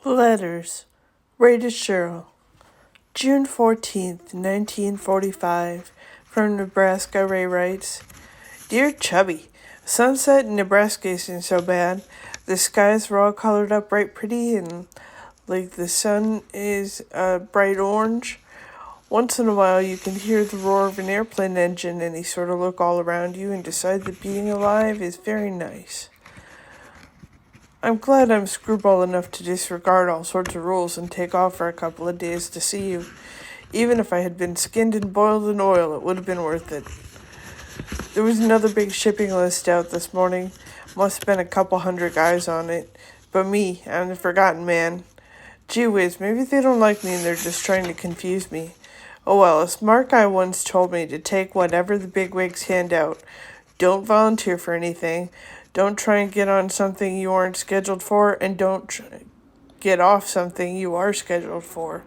Letters. Rated Shirl. June 14th, 1945. From Nebraska, Ray writes, Dear Chubby, sunset in Nebraska isn't so bad. The skies were all colored up bright pretty and like the sun is bright orange. Once in a while you can hear the roar of an airplane engine and you sort of look all around you and decide that being alive is very nice. I'm glad I'm screwball enough to disregard all sorts of rules and take off for a couple of days to see you. Even if I had been skinned and boiled in oil, it would have been worth it. There was another big shipping list out this morning. Must have been a couple hundred guys on it. But me, I'm the forgotten man. Gee whiz, maybe they don't like me and they're just trying to confuse me. Oh well, a smart guy once told me to take whatever the bigwigs hand out. Don't volunteer for anything. Don't try and get on something you aren't scheduled for, and don't get off something you are scheduled for.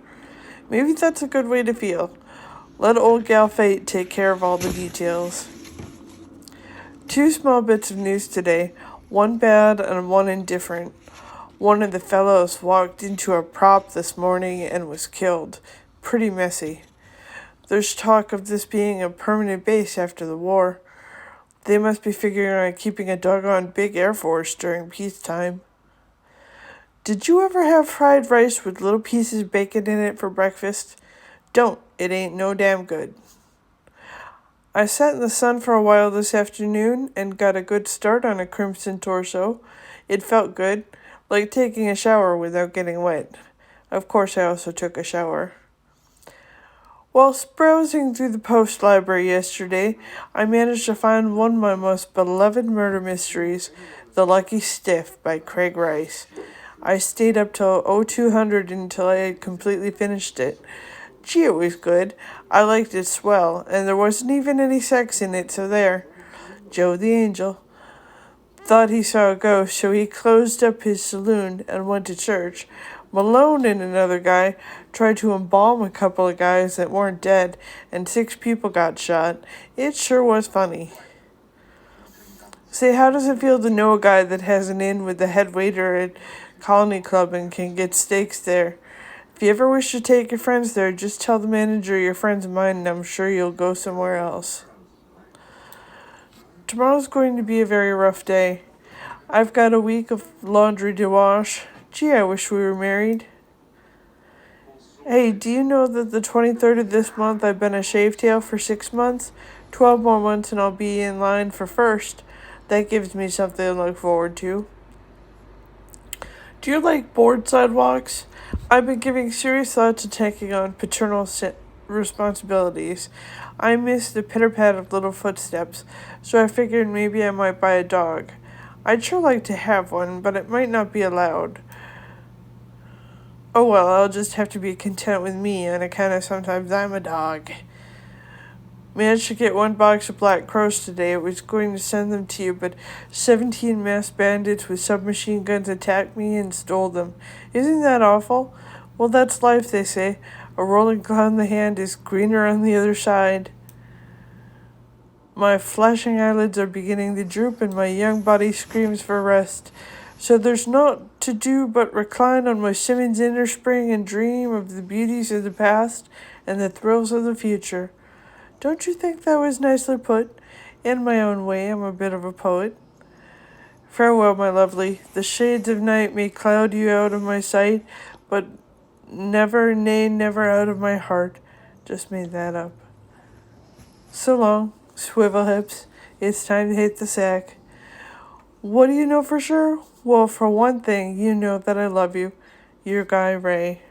Maybe that's a good way to feel. Let old gal Fate take care of all the details. Two small bits of news today, one bad and one indifferent. One of the fellows walked into a prop this morning and was killed. Pretty messy. There's talk of this being a permanent base after the war. They must be figuring on keeping a doggone big airforce during peacetime. Did you ever have fried rice with little pieces of bacon in it for breakfast? Don't. It ain't no damn good. I sat in the sun for a while this afternoon and got a good start on a crimson torso. It felt good, like taking a shower without getting wet. Of course, I also took a shower. While browsing through the post library yesterday, I managed to find one of my most beloved murder mysteries, The Lucky Stiff by Craig Rice. I stayed up till 0200 until I had completely finished it. Gee, it was good. I liked it swell, and there wasn't even any sex in it, so there. Joe the Angel thought he saw a ghost, so he closed up his saloon and went to church. Malone and another guy tried to embalm a couple of guys that weren't dead, and 6 people got shot. It sure was funny. Say, how does it feel to know a guy that has an in with the head waiter at Colony Club and can get steaks there? If you ever wish to take your friends there, just tell the manager you're friends of mine, and I'm sure you'll go somewhere else. Tomorrow's going to be a very rough day. I've got a week of laundry to wash. Gee, I wish we were married. Hey, do you know that the 23rd of this month I've been a shavetail for 6 months? 12 more months and I'll be in line for first. That gives me something to look forward to. Do you like board sidewalks? I've been giving serious thought to taking on paternal responsibilities. I miss the pitter-pat of little footsteps, so I figured maybe I might buy a dog. I'd sure like to have one, but it might not be allowed. Oh well, I'll just have to be content with me on account of sometimes I'm a dog. Managed to get 1 box of black crows today. I was going to send them to you, but 17 masked bandits with submachine guns attacked me and stole them. Isn't that awful? Well, that's life, they say. A rolling cloud in the hand is greener on the other side. My flashing eyelids are beginning to droop and my young body screams for rest. So there's naught to do but recline on my Simmons innerspring and dream of the beauties of the past and the thrills of the future. Don't you think that was nicely put? In my own way, I'm a bit of a poet. Farewell, my lovely. The shades of night may cloud you out of my sight, but never, nay, never out of my heart. Just made that up. So long, swivel hips. It's time to hit the sack. What do you know for sure? Well, for one thing, you know that I love you. Your guy, Ray.